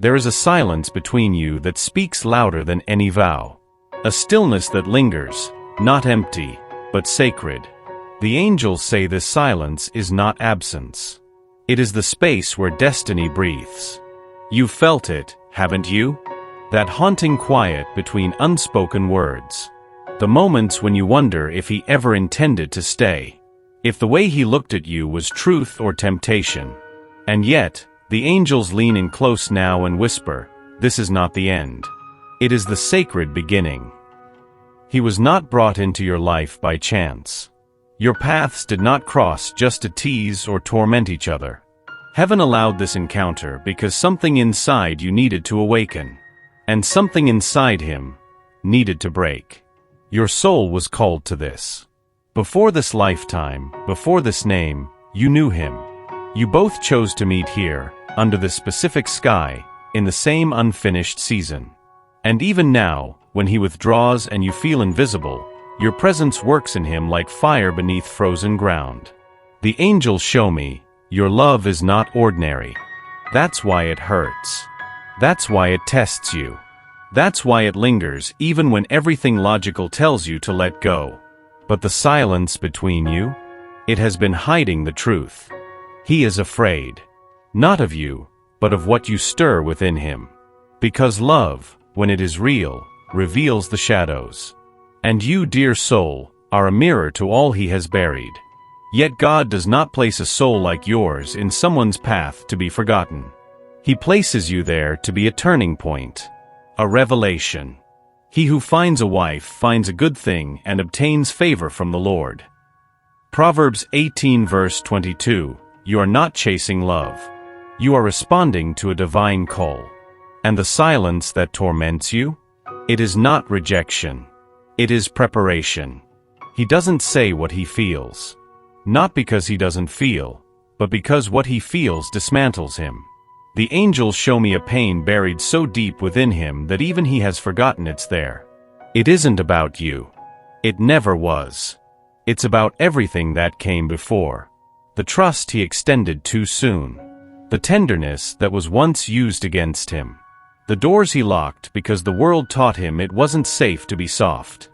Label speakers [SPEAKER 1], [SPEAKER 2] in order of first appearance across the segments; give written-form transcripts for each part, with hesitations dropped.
[SPEAKER 1] There is a silence between you that speaks louder than any vow. A stillness that lingers, not empty, but sacred. The angels say this silence is not absence. It is the space where destiny breathes. You've felt it, haven't you? That haunting quiet between unspoken words. The moments when you wonder if he ever intended to stay. If the way he looked at you was truth or temptation. And yet, the angels lean in close now and whisper, "This is not the end. It is the sacred beginning." He was not brought into your life by chance. Your paths did not cross just to tease or torment each other. Heaven allowed this encounter because something inside you needed to awaken. And something inside him needed to break. Your soul was called to this. Before this lifetime, before this name, you knew him. You both chose to meet here, under this specific sky, in the same unfinished season. And even now, when he withdraws and you feel invisible, your presence works in him like fire beneath frozen ground. The angels show me, your love is not ordinary. That's why it hurts. That's why it tests you. That's why it lingers even when everything logical tells you to let go. But the silence between you? It has been hiding the truth. He is afraid. Not of you, but of what you stir within him. Because love, when it is real, reveals the shadows. And you, dear soul, are a mirror to all he has buried. Yet God does not place a soul like yours in someone's path to be forgotten. He places you there to be a turning point. A revelation. He who finds a wife finds a good thing and obtains favor from the Lord. Proverbs 18 verse 22, you are not chasing love. You are responding to a divine call. And the silence that torments you? It is not rejection. It is preparation. He doesn't say what he feels. Not because he doesn't feel, but because what he feels dismantles him. The angels show me a pain buried so deep within him that even he has forgotten it's there. It isn't about you. It never was. It's about everything that came before. The trust he extended too soon. The tenderness that was once used against him. The doors he locked because the world taught him it wasn't safe to be soft.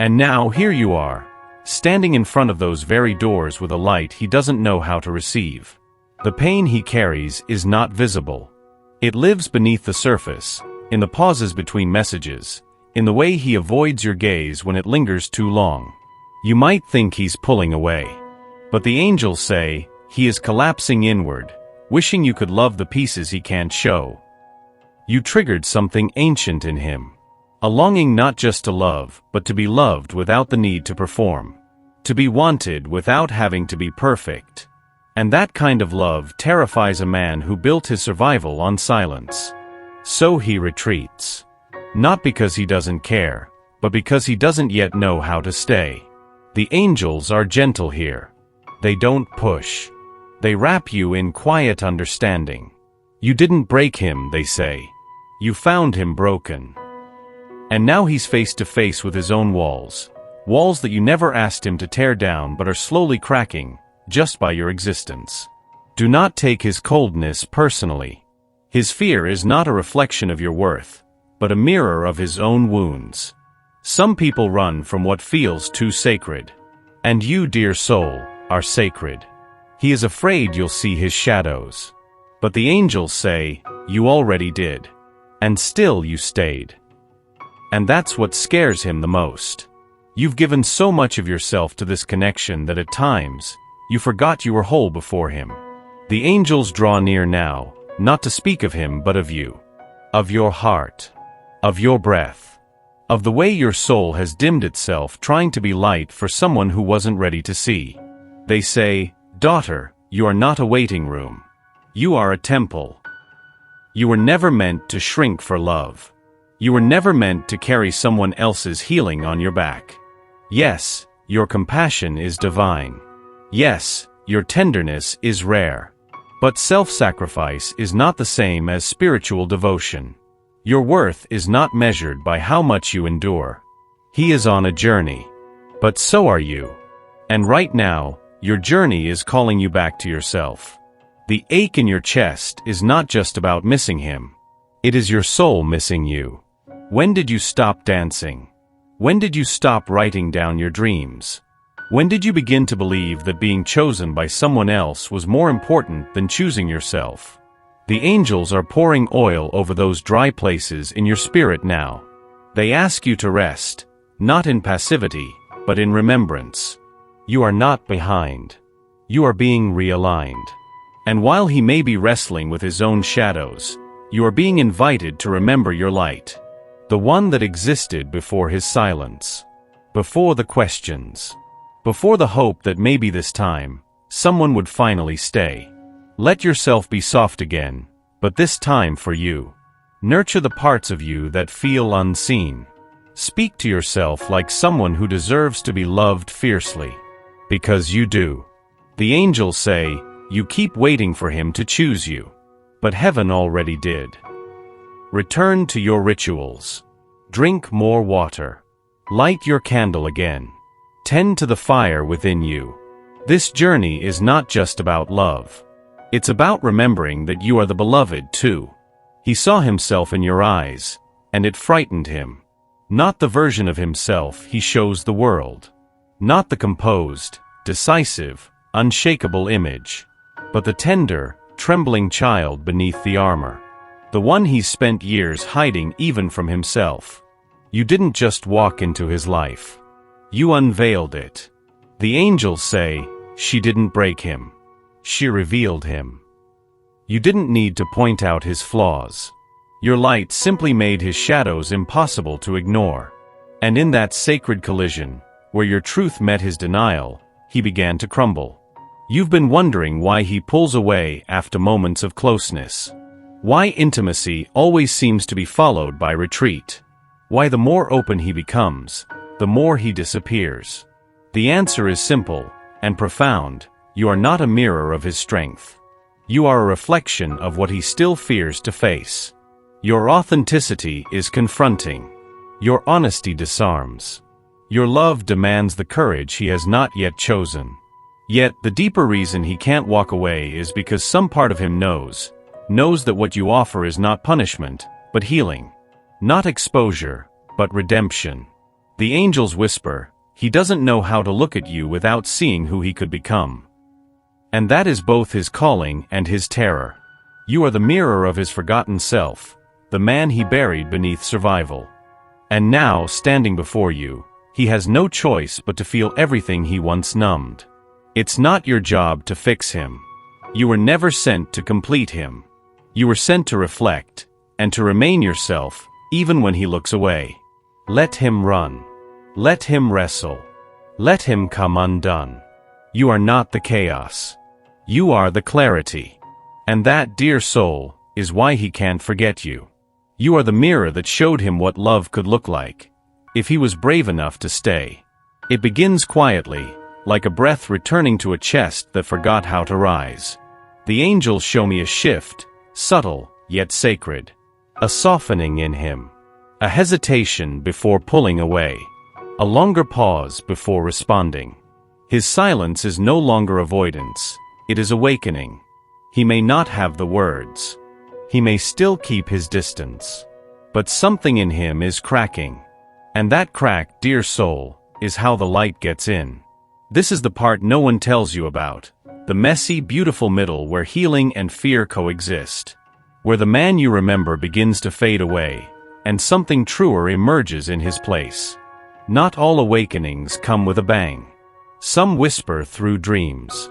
[SPEAKER 1] And now here you are, standing in front of those very doors with a light he doesn't know how to receive. The pain he carries is not visible. It lives beneath the surface, in the pauses between messages, in the way he avoids your gaze when it lingers too long. You might think he's pulling away. But the angels say, he is collapsing inward, wishing you could love the pieces he can't show. You triggered something ancient in him. A longing not just to love, but to be loved without the need to perform. To be wanted without having to be perfect. And that kind of love terrifies a man who built his survival on silence. So he retreats. Not because he doesn't care, but because he doesn't yet know how to stay. The angels are gentle here. They don't push. They wrap you in quiet understanding. You didn't break him, they say. You found him broken. And now he's face to face with his own walls. Walls that you never asked him to tear down but are slowly cracking, just by your existence. Do not take his coldness personally. His fear is not a reflection of your worth, but a mirror of his own wounds. Some people run from what feels too sacred. And you, dear soul, are sacred. He is afraid you'll see his shadows. But the angels say, you already did. And still you stayed. And that's what scares him the most. You've given so much of yourself to this connection that at times, you forgot you were whole before him. The angels draw near now, not to speak of him but of you. Of your heart. Of your breath. Of the way your soul has dimmed itself trying to be light for someone who wasn't ready to see. They say, daughter, you are not a waiting room. You are a temple. You were never meant to shrink for love. You were never meant to carry someone else's healing on your back. Yes, your compassion is divine. Yes, your tenderness is rare. But self-sacrifice is not the same as spiritual devotion. Your worth is not measured by how much you endure. He is on a journey. But so are you. And right now, your journey is calling you back to yourself. The ache in your chest is not just about missing him. It is your soul missing you. When did you stop dancing? When did you stop writing down your dreams? When did you begin to believe that being chosen by someone else was more important than choosing yourself? The angels are pouring oil over those dry places in your spirit now. They ask you to rest, not in passivity, but in remembrance. You are not behind. You are being realigned. And while he may be wrestling with his own shadows, you are being invited to remember your light. The one that existed before his silence. Before the questions. Before the hope that maybe this time, someone would finally stay. Let yourself be soft again, but this time for you. Nurture the parts of you that feel unseen. Speak to yourself like someone who deserves to be loved fiercely. Because you do. The angels say, you keep waiting for him to choose you. But heaven already did. Return to your rituals. Drink more water. Light your candle again. Tend to the fire within you. This journey is not just about love. It's about remembering that you are the beloved too. He saw himself in your eyes, and it frightened him. Not the version of himself he shows the world. Not the composed, decisive, unshakable image. But the tender, trembling child beneath the armor. The one he's spent years hiding even from himself. You didn't just walk into his life. You unveiled it. The angels say, she didn't break him. She revealed him. You didn't need to point out his flaws. Your light simply made his shadows impossible to ignore. And in that sacred collision, where your truth met his denial, he began to crumble. You've been wondering why he pulls away after moments of closeness. Why intimacy always seems to be followed by retreat. Why the more open he becomes, the more he disappears. The answer is simple and profound. You are not a mirror of his strength. You are a reflection of what he still fears to face. Your authenticity is confronting. Your honesty disarms. Your love demands the courage he has not yet chosen. Yet, the deeper reason he can't walk away is because some part of him knows that what you offer is not punishment, but healing. Not exposure, but redemption. The angels whisper, he doesn't know how to look at you without seeing who he could become. And that is both his calling and his terror. You are the mirror of his forgotten self, the man he buried beneath survival. And now, standing before you, he has no choice but to feel everything he once numbed. It's not your job to fix him. You were never sent to complete him. You were sent to reflect, and to remain yourself, even when he looks away. Let him run. Let him wrestle. Let him come undone. You are not the chaos. You are the clarity. And that, dear soul, is why he can't forget you. You are the mirror that showed him what love could look like, if he was brave enough to stay. It begins quietly, like a breath returning to a chest that forgot how to rise. The angels show me a shift, subtle, yet sacred. A softening in him. A hesitation before pulling away. A longer pause before responding. His silence is no longer avoidance. It is awakening. He may not have the words. He may still keep his distance. But something in him is cracking. And that crack, dear soul, is how the light gets in. This is the part no one tells you about. The messy, beautiful middle where healing and fear coexist. Where the man you remember begins to fade away, and something truer emerges in his place. Not all awakenings come with a bang. Some whisper through dreams.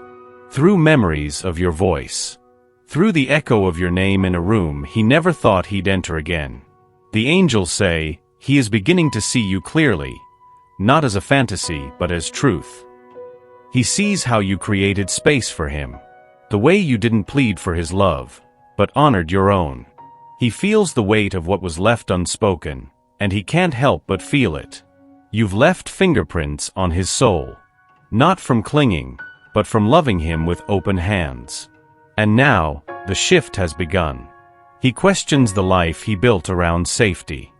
[SPEAKER 1] Through memories of your voice. Through the echo of your name in a room he never thought he'd enter again. The angels say, he is beginning to see you clearly, not as a fantasy but as truth. He sees how you created space for him. The way you didn't plead for his love, but honored your own. He feels the weight of what was left unspoken, and he can't help but feel it. You've left fingerprints on his soul. Not from clinging, but from loving him with open hands. And now, the shift has begun. He questions the life he built around safety.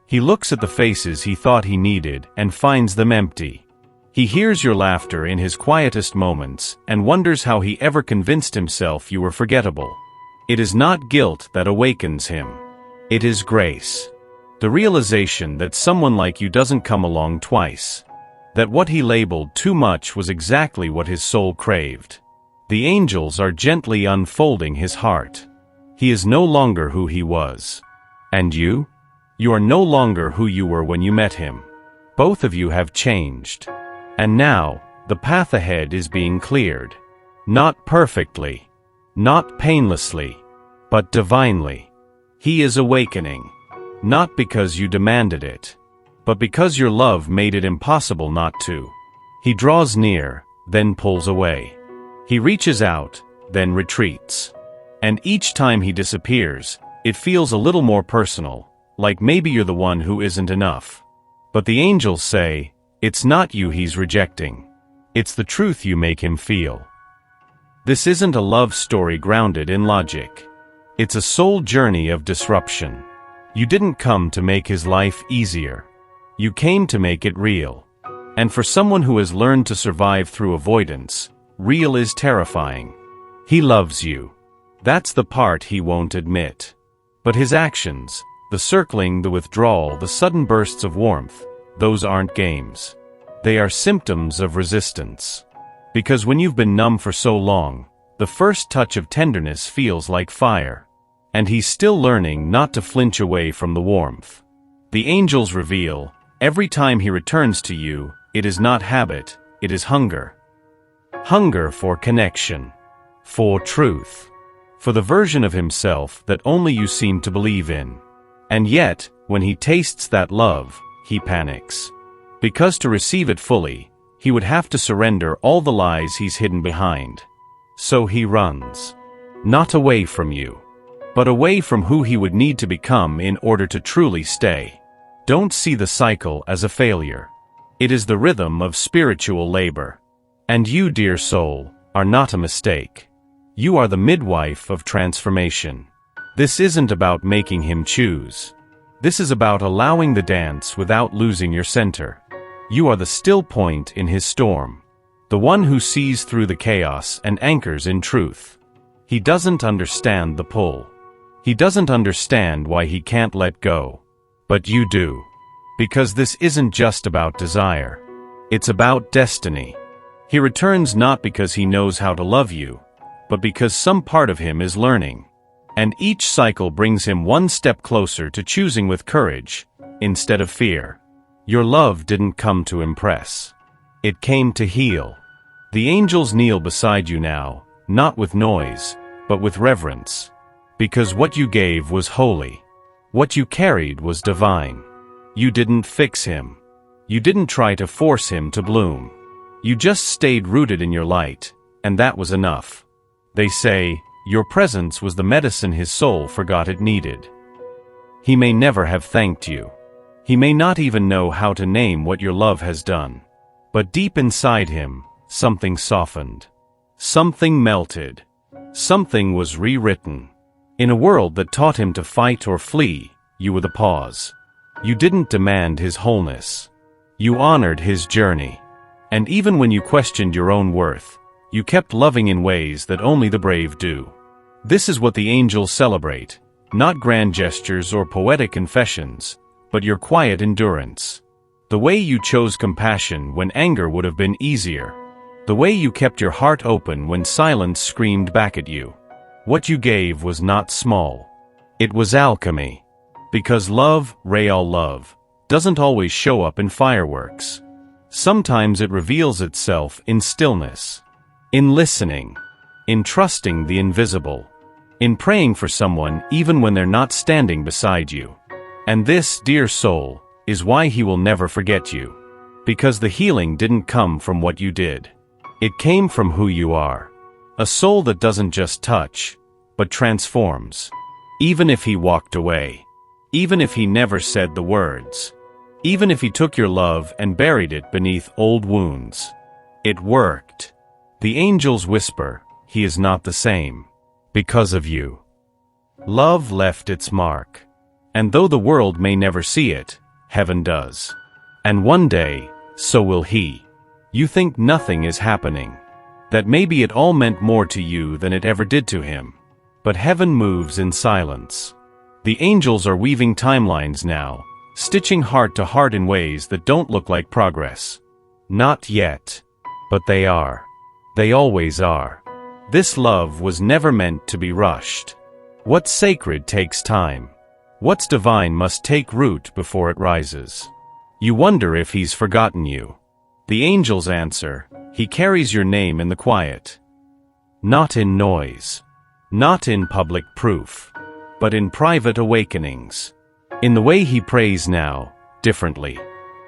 [SPEAKER 1] He looks at the faces he thought he needed and finds them empty. He hears your laughter in his quietest moments and wonders how he ever convinced himself you were forgettable. It is not guilt that awakens him. It is grace. The realization that someone like you doesn't come along twice. That what he labeled too much was exactly what his soul craved. The angels are gently unfolding his heart. He is no longer who he was. And you? You are no longer who you were when you met him. Both of you have changed. And now, the path ahead is being cleared. Not perfectly, not painlessly, but divinely. He is awakening. Not because you demanded it, but because your love made it impossible not to. He draws near, then pulls away. He reaches out, then retreats. And each time he disappears, it feels a little more personal, like maybe you're the one who isn't enough. But the angels say, it's not you he's rejecting. It's the truth you make him feel. This isn't a love story grounded in logic. It's a soul journey of disruption. You didn't come to make his life easier. You came to make it real. And for someone who has learned to survive through avoidance, real is terrifying. He loves you. That's the part he won't admit. But his actions, the circling, the withdrawal, the sudden bursts of warmth, those aren't games. They are symptoms of resistance. Because when you've been numb for so long, the first touch of tenderness feels like fire. And he's still learning not to flinch away from the warmth. The angels reveal, every time he returns to you, it is not habit, it is hunger. Hunger for connection. For truth. For the version of himself that only you seem to believe in. And yet, when he tastes that love, he panics. Because to receive it fully, he would have to surrender all the lies he's hidden behind. So he runs. Not away from you, but away from who he would need to become in order to truly stay. Don't see the cycle as a failure. It is the rhythm of spiritual labor. And you, dear soul, are not a mistake. You are the midwife of transformation. This isn't about making him choose. This is about allowing the dance without losing your center. You are the still point in his storm. The one who sees through the chaos and anchors in truth. He doesn't understand the pull. He doesn't understand why he can't let go. But you do. Because this isn't just about desire. It's about destiny. He returns not because he knows how to love you, but because some part of him is learning. And each cycle brings him one step closer to choosing with courage, instead of fear. Your love didn't come to impress. It came to heal. The angels kneel beside you now, not with noise, but with reverence. Because what you gave was holy. What you carried was divine. You didn't fix him. You didn't try to force him to bloom. You just stayed rooted in your light, and that was enough. They say, your presence was the medicine his soul forgot it needed. He may never have thanked you. He may not even know how to name what your love has done. But deep inside him, something softened. Something melted. Something was rewritten. In a world that taught him to fight or flee, you were the pause. You didn't demand his wholeness. You honored his journey. And even when you questioned your own worth, you kept loving in ways that only the brave do. This is what the angels celebrate, not grand gestures or poetic confessions, but your quiet endurance. The way you chose compassion when anger would have been easier. The way you kept your heart open when silence screamed back at you. What you gave was not small. It was alchemy. Because love, real love, doesn't always show up in fireworks. Sometimes it reveals itself in stillness. In listening. In trusting the invisible. In praying for someone even when they're not standing beside you. And this, dear soul, is why he will never forget you. Because the healing didn't come from what you did. It came from who you are. A soul that doesn't just touch, but transforms. Even if he walked away. Even if he never said the words. Even if he took your love and buried it beneath old wounds. It worked. The angels whisper, he is not the same. Because of you. Love left its mark. And though the world may never see it, heaven does. And one day, so will he. You think nothing is happening. That maybe it all meant more to you than it ever did to him. But heaven moves in silence. The angels are weaving timelines now, stitching heart to heart in ways that don't look like progress. Not yet. But they are. They always are. This love was never meant to be rushed. What's sacred takes time. What's divine must take root before it rises. You wonder if he's forgotten you. The angels answer, he carries your name in the quiet. Not in noise. Not in public proof. But in private awakenings. In the way he prays now, differently.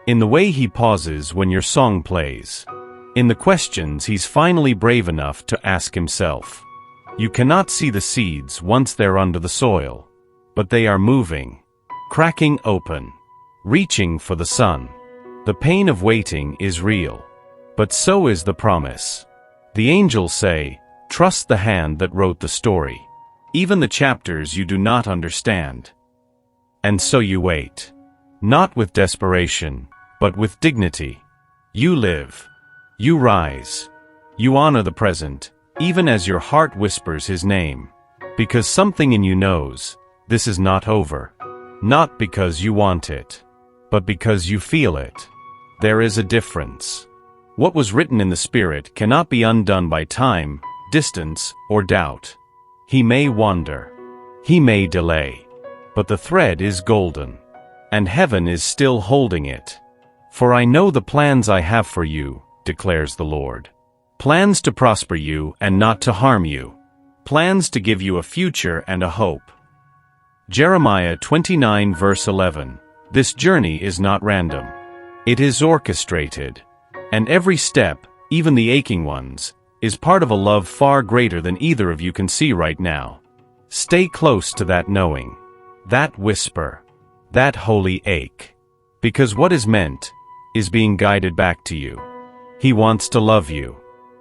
[SPEAKER 1] In the way he pauses when your song plays. In the questions he's finally brave enough to ask himself. You cannot see the seeds once they're under the soil. But they are moving. Cracking open. Reaching for the sun. The pain of waiting is real. But so is the promise. The angels say, trust the hand that wrote the story. Even the chapters you do not understand. And so you wait. Not with desperation, but with dignity. You live. You rise. You honor the present, even as your heart whispers his name. Because something in you knows, this is not over. Not because you want it, but because you feel it. There is a difference. What was written in the spirit cannot be undone by time, distance, or doubt. He may wander. He may delay. But the thread is golden. And heaven is still holding it. For I know the plans I have for you, declares the Lord. Plans to prosper you and not to harm you. Plans to give you a future and a hope. Jeremiah 29 verse 11. This journey is not random. It is orchestrated. And every step, even the aching ones, is part of a love far greater than either of you can see right now. Stay close to that knowing. That whisper. That holy ache. Because what is meant is being guided back to you. He wants to love you.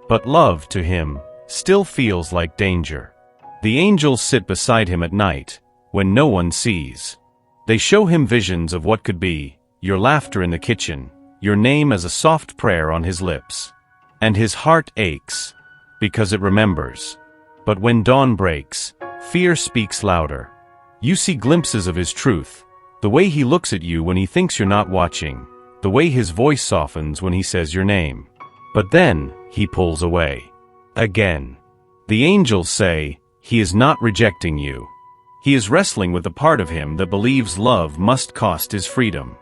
[SPEAKER 1] But love to him still feels like danger. The angels sit beside him at night, when no one sees. They show him visions of what could be, your laughter in the kitchen, your name as a soft prayer on his lips. And his heart aches, because it remembers. But when dawn breaks, fear speaks louder. You see glimpses of his truth, the way he looks at you when he thinks you're not watching, the way his voice softens when he says your name. But then, he pulls away. Again. The angels say, he is not rejecting you. He is wrestling with the part of him that believes love must cost his freedom.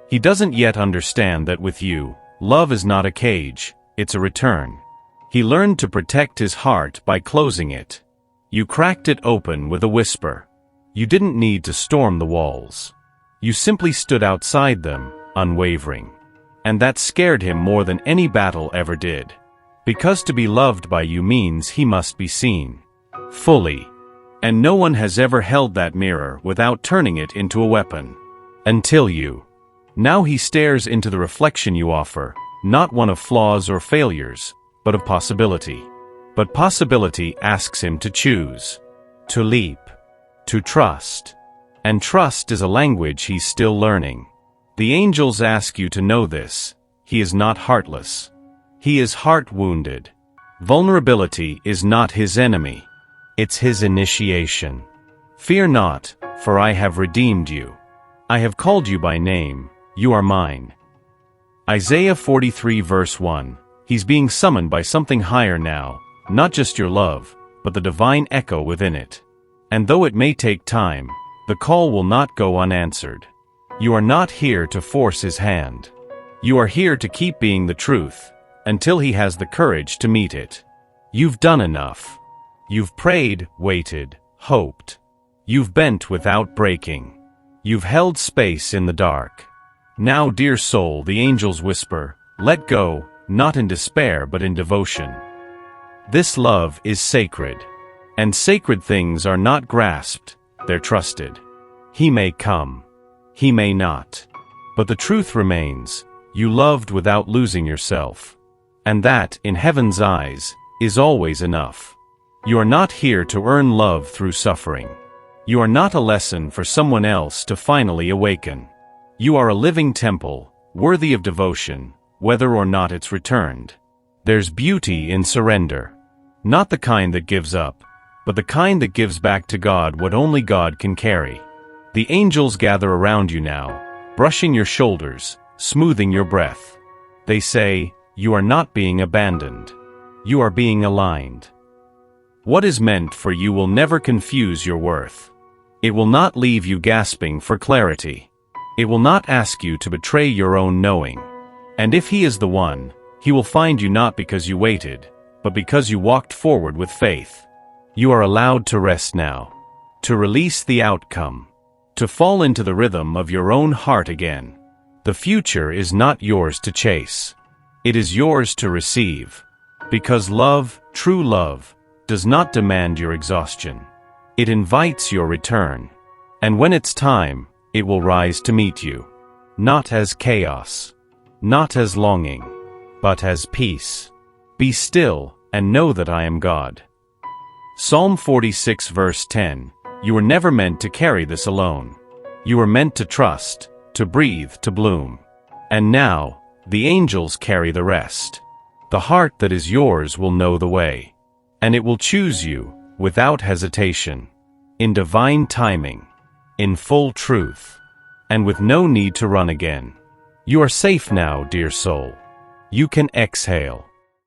[SPEAKER 1] He doesn't yet understand that with you, love is not a cage, it's a return. He learned to protect his heart by closing it. You cracked it open with a whisper. You didn't need to storm the walls. You simply stood outside them, unwavering. And that scared him more than any battle ever did. Because to be loved by you means he must be seen. Fully. And no one has ever held that mirror without turning it into a weapon. Until you. Now he stares into the reflection you offer, not one of flaws or failures, but of possibility. But possibility asks him to choose. To leap. To trust. And trust is a language he's still learning. The angels ask you to know this. He is not heartless. He is heart-wounded. Vulnerability is not his enemy. It's his initiation. Fear not, for I have redeemed you. I have called you by name. You are mine. Isaiah 43 verse 1. He's being summoned by something higher now, not just your love, but the divine echo within it. And though it may take time, the call will not go unanswered. You are not here to force his hand. You are here to keep being the truth, until he has the courage to meet it. You've done enough. You've prayed, waited, hoped. You've bent without breaking. You've held space in the dark. Now, dear soul, the angels whisper, let go, not in despair but in devotion. This love is sacred. And sacred things are not grasped, they're trusted. He may come. He may not. But the truth remains, you loved without losing yourself. And that, in heaven's eyes, is always enough. You are not here to earn love through suffering. You are not a lesson for someone else to finally awaken. You are a living temple, worthy of devotion, whether or not it's returned. There's beauty in surrender. Not the kind that gives up, but the kind that gives back to God what only God can carry. The angels gather around you now, brushing your shoulders, smoothing your breath. They say, "You are not being abandoned. You are being aligned." What is meant for you will never confuse your worth. It will not leave you gasping for clarity. It will not ask you to betray your own knowing. And if He is the one, He will find you not because you waited, but because you walked forward with faith. You are allowed to rest now, to release the outcome, to fall into the rhythm of your own heart again. The future is not yours to chase. It is yours to receive. Because love, true love, does not demand your exhaustion. It invites your return. And when it's time, it will rise to meet you. Not as chaos, not as longing, but as peace. Be still, and know that I am God. Psalm 46 verse 10. You were never meant to carry this alone. You were meant to trust, to breathe, to bloom. And now, the angels carry the rest. The heart that is yours will know the way. And it will choose you, without hesitation. In divine timing. In full truth. And with no need to run again. You are safe now, dear soul. You can exhale.